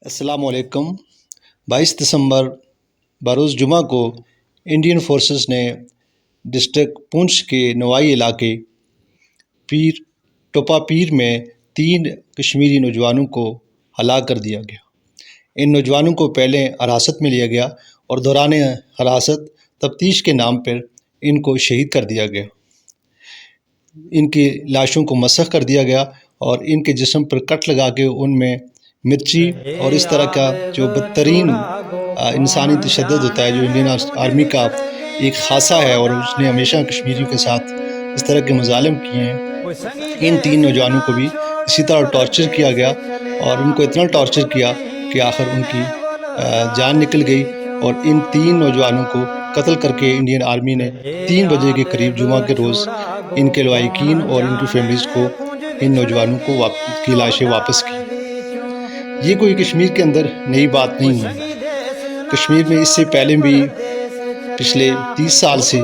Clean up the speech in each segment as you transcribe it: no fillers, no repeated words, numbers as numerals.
السلام علیکم۔ 22 دسمبر بروز جمعہ کو انڈین فورسز نے ڈسٹرکٹ پونچھ کے نوائی علاقے پیر ٹوپا پیر میں 3 کشمیری نوجوانوں کو ہلاک کر دیا گیا۔ ان نوجوانوں کو پہلے حراست میں لیا گیا اور دوران حراست تفتیش کے نام پر ان کو شہید کر دیا گیا۔ ان کی لاشوں کو مسخ کر دیا گیا اور ان کے جسم پر کٹ لگا کے ان میں مرچی اور اس طرح کا جو بدترین انسانی تشدد ہوتا ہے جو انڈین آرمی کا ایک خاصہ ہے، اور اس نے ہمیشہ کشمیریوں کے ساتھ اس طرح کے مظالم کیے ہیں۔ ان 3 نوجوانوں کو بھی اسی طرح ٹارچر کیا گیا اور ان کو اتنا ٹارچر کیا کہ آخر ان کی جان نکل گئی، اور ان 3 نوجوانوں کو قتل کر کے انڈین آرمی نے 3 بجے کے قریب جمعہ کے روز ان کے لواحقین اور ان کی فیملیز کو ان نوجوانوں کی لاشیں واپس کی۔ یہ کوئی کشمیر کے اندر نئی بات نہیں ہے۔ کشمیر میں اس سے پہلے بھی پچھلے 30 سال سے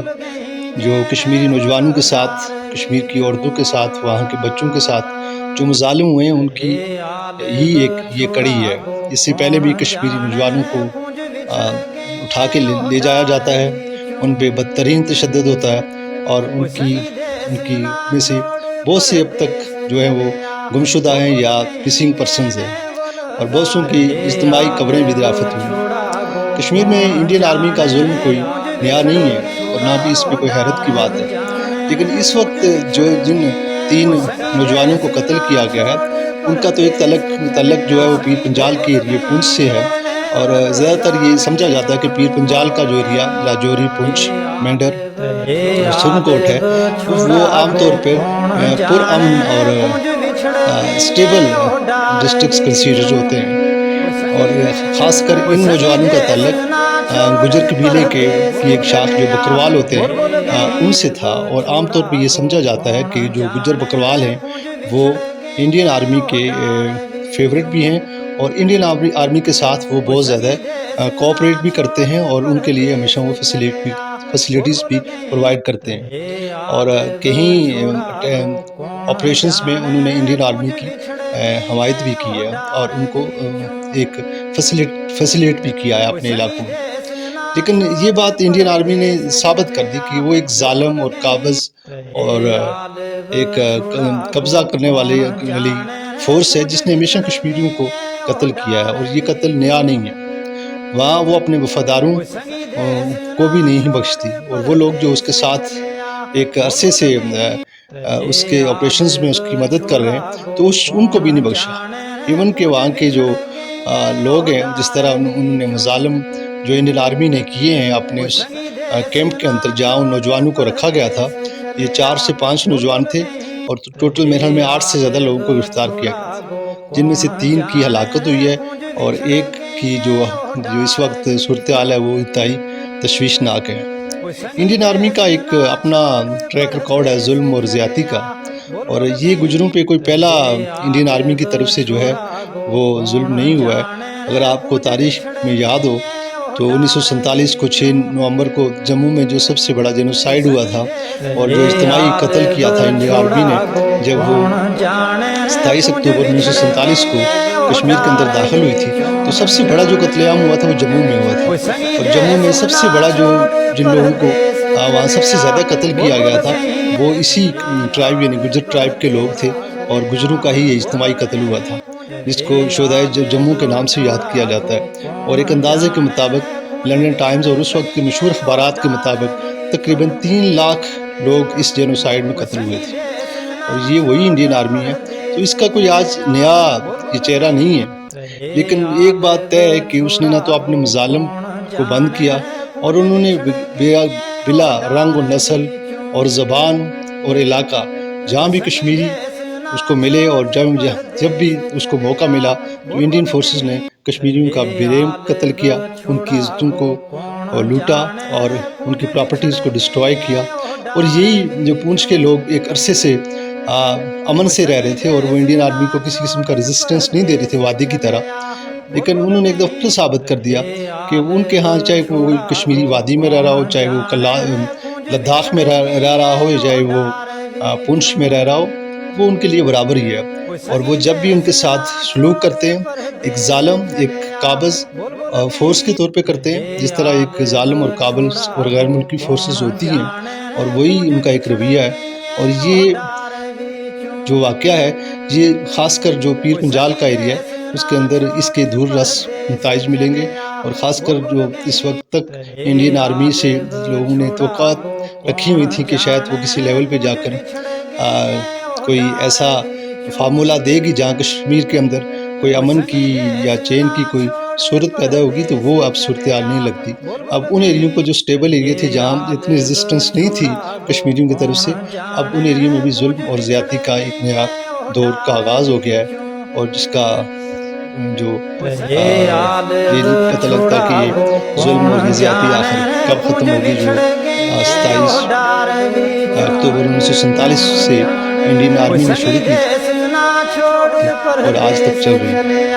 جو کشمیری نوجوانوں کے ساتھ، کشمیر کی عورتوں کے ساتھ، وہاں کے بچوں کے ساتھ جو مظالم ہوئے ہیں، ان کی ہی یہ کڑی ہے۔ اس سے پہلے بھی کشمیری نوجوانوں کو اٹھا کے لے جایا جاتا ہے، ان پہ بدترین تشدد ہوتا ہے، اور ان کی میں سے بہت سے اب تک جو ہے وہ گمشدہ ہیں یا مسنگ پرسنز ہیں، اور بہت سوں کی اجتماعی قبریں بھی دریافت ہوئی۔ کشمیر میں انڈین آرمی کا ظلم کوئی نیا نہیں ہے اور نہ بھی اس میں کوئی حیرت کی بات ہے، لیکن اس وقت جن 3 نوجوانوں کو قتل کیا گیا ہے، ان کا تو ایک تعلق جو ہے وہ پیر پنجال کے ایریے پونچھ سے ہے، اور زیادہ تر یہ سمجھا جاتا ہے کہ پیر پنجال کا جو ایریا لاجوری، پونچھ، مینڈر اور سرنکوٹ ہے، وہ عام طور پہ پرامن اور اسٹیبل ڈسٹرکٹس کنسیڈر ہوتے ہیں، اور خاص کر ان نوجوانوں کا تعلق گجر قبیلے کی ایک شاخ جو بکروال ہوتے ہیں ان سے تھا، اور عام طور پہ یہ سمجھا جاتا ہے کہ جو گجر بکروال ہیں وہ انڈین آرمی کے فیورٹ بھی ہیں، اور انڈین آرمی کے ساتھ وہ بہت زیادہ کوآپریٹ بھی کرتے ہیں، اور ان کے لیے ہمیشہ وہ فیسلٹیز بھی پرووائڈ کرتے ہیں، اور کہیں آپریشنز میں انہوں نے انڈین آرمی کی حمایت بھی کی ہے اور ان کو ایک فیسلیٹ بھی کیا ہے اپنے علاقوں میں۔ لیکن یہ بات انڈین آرمی نے ثابت کر دی کہ وہ ایک ظالم اور قابض اور ایک قبضہ کرنے والی فورس ہے جس نے ہمیشہ کشمیریوں کو قتل کیا ہے، اور یہ قتل نیا نہیں ہے۔ وہاں وہ اپنے وفاداروں کو بھی نہیں بخشتی، اور وہ لوگ جو اس کے ساتھ ایک عرصے سے اس کے آپریشنز میں اس کی مدد کر رہے ہیں تو ان کو بھی نہیں بخشا۔ ایون کہ وہاں کے جو لوگ ہیں، جس طرح انہوں نے مظالم جو انڈین آرمی نے کیے ہیں اپنے اس کیمپ کے اندر جہاں ان نوجوانوں کو رکھا گیا تھا، یہ 4 سے 5 نوجوان تھے، اور ٹوٹل میرے خیال میں 8 سے زیادہ لوگوں کو گرفتار کیا گیا تھا، جن میں سے 3 کی ہلاکت ہوئی ہے، اور ایک کی جو اس وقت صورتحال ہے وہ انتہائی تشویشناک ہے۔ انڈین آرمی کا ایک اپنا ٹریک ریکارڈ ہے ظلم اور زیادتی کا، اور یہ گجروں پہ کوئی پہلا انڈین آرمی کی طرف سے جو ہے وہ ظلم نہیں ہوا ہے۔ اگر آپ کو تاریخ میں یاد ہو تو 1947 کو 6 نومبر کو جموں میں جو سب سے بڑا جینوسائیڈ ہوا تھا اور جو اجتماعی قتل کیا تھا انڈین آرمی نے، جب وہ 27 اکتوبر 1947 کو کشمیر کے اندر داخل ہوئی تھی، تو سب سے بڑا جو قتل عام ہوا تھا وہ جموں میں ہوا تھا، اور جموں میں سب سے بڑا جن لوگوں کو وہاں سب سے زیادہ قتل کیا گیا تھا وہ اسی ٹرائب یعنی گجر ٹرائب کے لوگ تھے، اور گجروں کا ہی اجتماعی قتل ہوا تھا، جس کو شہدائے جموں کے نام سے یاد کیا جاتا ہے۔ اور ایک اندازے کے مطابق لنڈن ٹائمز اور اس وقت کے مشہور اخبارات کے مطابق تقریباً 3 لاکھ لوگ اس جینوسائیڈ میں قتل ہوئے تھے، اور یہ وہی انڈین آرمی ہے۔ تو اس کا کوئی آج نیا یہ چہرہ نہیں ہے، لیکن ایک بات طے ہے کہ اس نے نہ تو اپنے مظالم کو بند کیا، اور انہوں نے بلا رنگ و نسل اور زبان اور علاقہ جہاں بھی کشمیری اس کو ملے، اور جب بھی اس کو موقع ملا تو انڈین فورسز نے کشمیریوں کا بے قتل کیا، ان کی عزتوں کو لوٹا اور ان کی پراپرٹیز کو ڈسٹرائے کیا۔ اور یہی جو پونچھ کے لوگ ایک عرصے سے امن سے رہ رہے تھے، اور وہ انڈین آرمی کو کسی قسم کا ریزسٹنس نہیں دے رہے تھے وادی کی طرح، لیکن انہوں نے ایک دفعہ ثابت کر دیا کہ ان کے ہاں چاہے وہ کشمیری وادی میں رہ رہا ہو، چاہے وہ لداخ میں رہ رہا ہو، یا چاہے وہ پونچھ میں رہ رہا ہو، وہ ان کے لیے برابر ہی ہے، اور وہ جب بھی ان کے ساتھ سلوک کرتے ہیں ایک ظالم ایک قابض فورس کے طور پہ کرتے ہیں، جس طرح ایک ظالم اور قابض اور غیر ملکی فورسز ہوتی ہیں، اور وہی ان کا ایک رویہ ہے۔ اور یہ جو واقعہ ہے یہ خاص کر جو پیر پنجال کا ایریا ہے اس کے اندر اس کے دور رس نتائج ملیں گے، اور خاص کر جو اس وقت تک انڈین آرمی سے لوگوں نے توقعات رکھی ہوئی تھیں کہ شاید وہ کسی لیول پہ جا کر کوئی ایسا فارمولہ دے گی جہاں کشمیر کے اندر کوئی امن کی یا چین کی کوئی صورت پیدا ہوگی، تو وہ اب صورتحال نہیں لگتی۔ اب ان ایریوں کو جو سٹیبل ایریا تھے جہاں اتنی ریزسٹنس نہیں تھی کشمیریوں کی طرف سے، اب ان ایریوں میں بھی ظلم اور زیادتی کا ایک نیا دور کا آغاز ہو گیا ہے، اور جس کا جو یہ نہیں پتہ لگتا کہ یہ ظلم اور یہ زیادتی آخر کب ختم ہوگی، جو 27 اکتوبر 1947 سے انڈین آرمی نے شروع کی تھی اور آج تک چل رہی ہے۔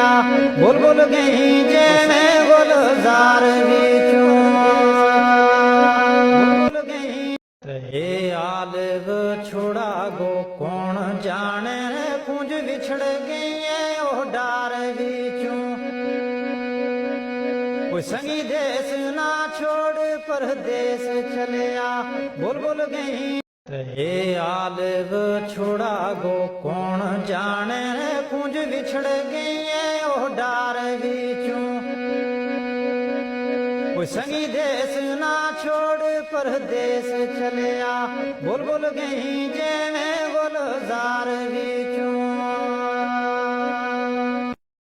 آلو چھوڑا گو کون جانے پونج بچھڑ گئی او ڈار وچوں، کوئی سنگی دیس نہ چھوڑ پردیس چلیا بول بول گئی۔ ہے آلو چھوڑا گو کون جانے پونج بچھڑ گئی او ڈار وچوں، کوئی سنگی دیس نہ چھوڑ پردیس چلیا بول بول گئی جے میں گلزار وچوں۔